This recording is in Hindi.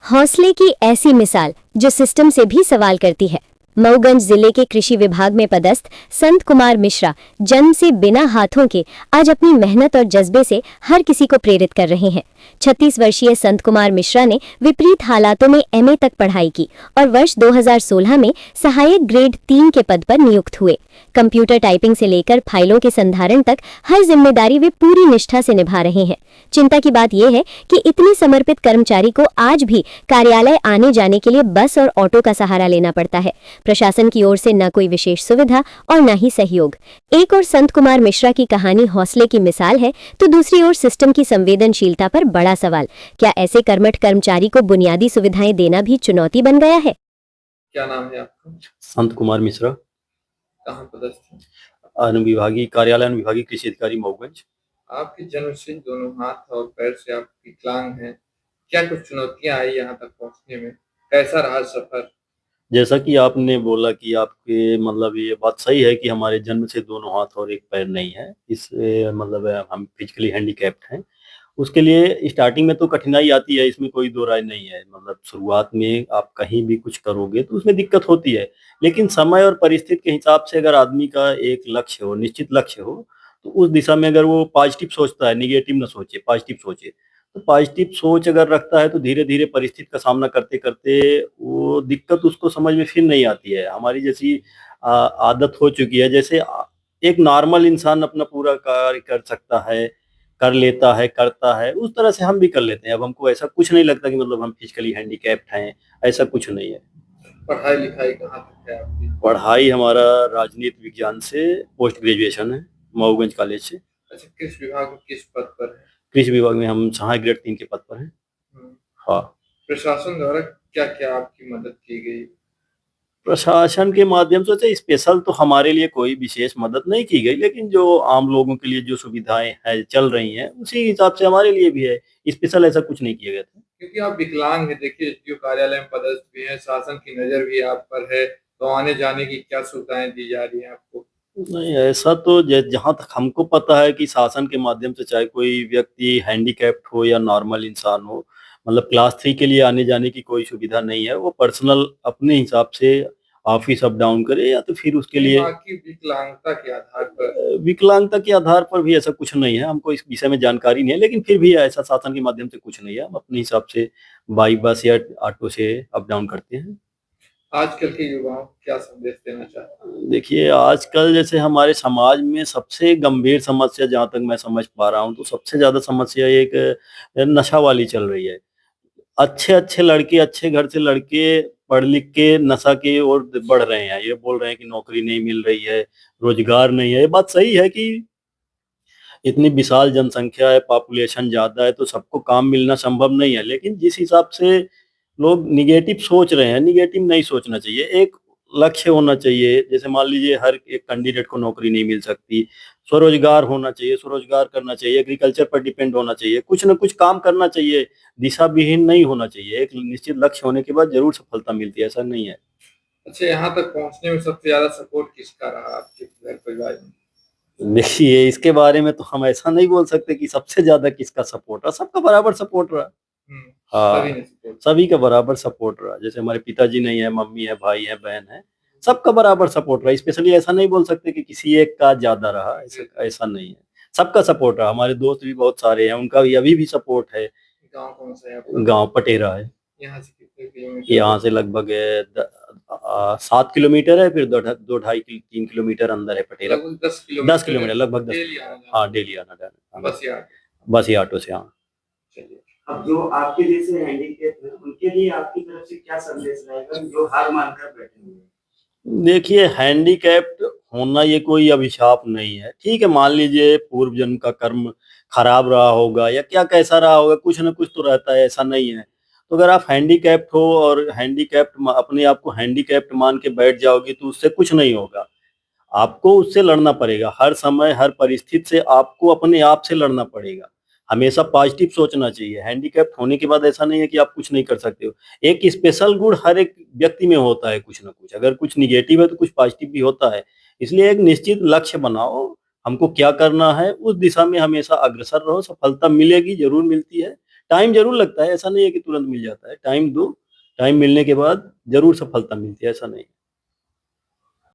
हौसले की ऐसी मिसाल जो सिस्टम से भी सवाल करती है। मऊगंज जिले के कृषि विभाग में पदस्थ संत कुमार मिश्रा जन्म से बिना हाथों के आज अपनी मेहनत और जज्बे से हर किसी को प्रेरित कर रहे हैं। 36 वर्षीय संत कुमार मिश्रा ने विपरीत हालातों में एमए तक पढ़ाई की और वर्ष 2016 में सहायक ग्रेड 3 के पद पर नियुक्त हुए। कंप्यूटर टाइपिंग से लेकर फाइलों के संधारण तक हर जिम्मेदारी वे पूरी निष्ठा से निभा रहे हैं। चिंता की बात यह है कि इतने समर्पित कर्मचारी को आज भी कार्यालय आने जाने के लिए बस और ऑटो का सहारा लेना पड़ता है। प्रशासन की ओर से न कोई विशेष सुविधा और न ही सहयोग। एक और संत कुमार मिश्रा की कहानी हौसले की मिसाल है, तो दूसरी ओर सिस्टम की संवेदनशीलता पर बड़ा सवाल। क्या ऐसे कर्मठ कर्मचारी को बुनियादी सुविधाएं देना भी चुनौती बन गया है? क्या नाम है आपका? संत कुमार मिश्रा। कहाँ पदस्थ हैं? अनुविभागीय कार्यालय अनुविभागीय कृषि अधिकारी मऊगंज। आपके जन्म से दोनों हाथ और पैर से आप विकलांग हैं। क्या कुछ चुनौतियां आई यहाँ तक पहुँचने में? कैसा रहा सफर? जैसा कि आपने बोला कि आपके मतलब ये बात सही है कि हमारे जन्म से दोनों हाथ और एक पैर नहीं है। इससे मतलब हम फिजिकली हैंडीकैप्ड हैं। उसके लिए स्टार्टिंग में तो कठिनाई आती है, इसमें कोई दो राय नहीं है। मतलब शुरुआत में आप कहीं भी कुछ करोगे तो उसमें दिक्कत होती है, लेकिन समय और परिस्थिति के हिसाब से अगर आदमी का एक लक्ष्य हो, निश्चित लक्ष्य हो, तो उस दिशा में अगर वो पॉजिटिव सोचता है, नेगेटिव ना सोचे, पॉजिटिव सोचे, तो पॉजिटिव सोच अगर रखता है तो धीरे-धीरे परिस्थिति का सामना करते-करते वो दिक्कत उसको समझ में फिर नहीं आती है। हमारी जैसी आदत हो चुकी है, जैसे एक नॉर्मल इंसान अपना पूरा कार्य कर सकता है, कर लेता है, करता है, उस तरह से हम भी कर लेते हैं। अब हमको ऐसा कुछ नहीं लगता कि मतलब हम फिजिकली हैंडीकैप्ड हैं, ऐसा कुछ नहीं है। पढ़ाई-लिखाई कहाँ तक है आपकी? पढ़ाई हमारा राजनीति विज्ञान से पोस्ट ग्रेजुएशन है, मऊगंज कॉलेज से। अच्छा, कृषि विभाग में किस पद पर है? कृषि विभाग में हम सहायक ग्रेड 3 के पद पर हैं। हाँ। प्रशासन द्वारा क्या-क्या आपकी मदद की गई? प्रशासन के माध्यम से स्पेशल तो हमारे लिए कोई विशेष मदद नहीं की गई, लेकिन जो आम लोगों के लिए जो सुविधाएं हैं चल रही हैं, उसी हिसाब से हमारे लिए भी है। स्पेशल ऐसा कुछ नहीं किया गया था। क्योंकि आप विकलांग हैं, देखिए एसडीओ कार्यालय में पदस्थ भी हैं, शासन की नज़र भी आप पर है, तो आने-जाने की क्या सुविधाएं दी जा रही हैं आपको? नहीं, ऐसा तो जहाँ तक हमको पता है कि शासन के माध्यम से चाहे कोई व्यक्ति हैंडीकैप्ड हो या नॉर्मल इंसान हो, मतलब क्लास 3 के लिए आने-जाने की कोई सुविधा नहीं है। वो पर्सनल अपने हिसाब से ऑफिस अप डाउन करे या तो फिर उसके लिए बाकी विकलांगता के आधार पर विकलांगता के आधार पर भी ऐसा कुछ नहीं है। हमको इस विषय में जानकारी नहीं है, लेकिन फिर भी ऐसा शासन के माध्यम से कुछ नहीं है। हम अपने हिसाब से बाई बस या ऑटो से अप डाउन करते हैं। आजकल के युवाओं को क्या संदेश देना चाहते हैं? देखिए, आजकल जैसे हमारे समाज में सबसे गंभीर समस्या जहाँ तक मैं समझ पा रहा हूँ, तो सबसे ज़्यादा समस्या एक नशा वाली चल रही है। अच्छे-अच्छे लड़के, अच्छे घर से लड़के पढ़ लिख के नशा की ओर बढ़ रहे हैं। ये बोल रहे हैं कि नौकरी नहीं मिल रही है, रोज़गार नहीं है। ये बात सही है कि इतनी विशाल जनसंख्या है, पॉपुलेशन ज़्यादा है, तो सबको काम मिलना संभव नहीं है। लेकिन जिस हिसाब से लोग नेगेटिव सोच रहे हैं, नेगेटिव नहीं सोचना चाहिए। एक लक्ष्य होना चाहिए, जैसे मान लीजिए हर एक कैंडिडेट को नौकरी नहीं मिल सकती, स्वरोज़गार होना चाहिए, स्वरोज़गार करना चाहिए, एग्रीकल्चर पर डिपेंड होना चाहिए, कुछ न कुछ काम करना चाहिए, दिशा विहीन नहीं होना चाहिए। एक निश्चित लक्ष्य होने के बाद ज़रूर सफलता मिलती है, ऐसा नहीं है। अच्छा, यहाँ तक पहुँचने में सबसे ज़्यादा सपोर्ट किसका रहा आपके घर परिवार में? देखिए, इसके बारे में तो हम ऐसा नहीं बोल सकते कि सबसे ज़्यादा किसका सपोर्ट रहा, सबका बराबर सपोर्ट रहा। हुँ, सभी हाँ, ने सपोर्ट सभी का बराबर सपोर्ट रहा। जैसे हमारे पिताजी नहीं है, मम्मी है, भाई है, बहन है, सबका बराबर सपोर्ट रहा। स्पेशली ऐसा नहीं बोल सकते कि किसी एक का ज़्यादा रहा, ऐसा ऐसा नहीं है। सबका सपोर्ट रहा। हमारे दोस्त भी बहुत सारे हैं, उनका भी अभी भी सपोर्ट है। गाँव कौन-सा है आपका? गाँव पटेरा है। यहाँ से कितने किलोमीटर? यहाँ से लगभग 7 किलोमीटर है, फिर दो ढाई 3 किलोमीटर अंदर है पटेरा। लगभग 10 किलोमीटर 10 किलोमीटर, लगभग 10 डेली किलोमीटर। आना-जाना। हाँ, डेली आना-जाना। बस या बस या ऑटो से, हाँ। चलिए। अब जो आपके जैसे हैंडीकैप हैं, उनके लिए आपकी तरफ से क्या संदेश रहेगा जो हार मानकर बैठे हुए हैं? देखिए, हैंडीकैप्ड होना ये कोई अभिशाप नहीं है। ठीक है, मान लीजिए पूर्व जन्म का कर्म खराब रहा होगा या क्या कैसा रहा होगा, कुछ न कुछ तो रहता है, ऐसा नहीं है। तो अगर आप हैंडीकैप्ड हो और अपने आप को हैंडीकैप्ड मान के बैठ जाओगे तो उससे कुछ नहीं होगा। आपको उससे लड़ना पड़ेगा। हर समय, हर परिस्थिति से आपको अपने आप से लड़ना पड़ेगा। हमेशा पॉजिटिव सोचना चाहिए। हैंडीकैप्ड होने के बाद ऐसा नहीं है कि आप कुछ नहीं कर सकते हो। एक स्पेशल गुण हर एक व्यक्ति में होता है कुछ न कुछ। अगर कुछ नेगेटिव है तो कुछ पॉजिटिव भी होता है। इसलिए एक निश्चित लक्ष्य बनाओ, हमको क्या करना है, उस दिशा में हमेशा अग्रसर रहो, सफलता मिलेगी, ज़रूर मिलती है। टाइम ज़रूर लगता है, ऐसा नहीं है कि तुरंत मिल जाता है, टाइम दो, टाइम मिलने के बाद ज़रूर सफलता मिलती है, ऐसा नहीं है।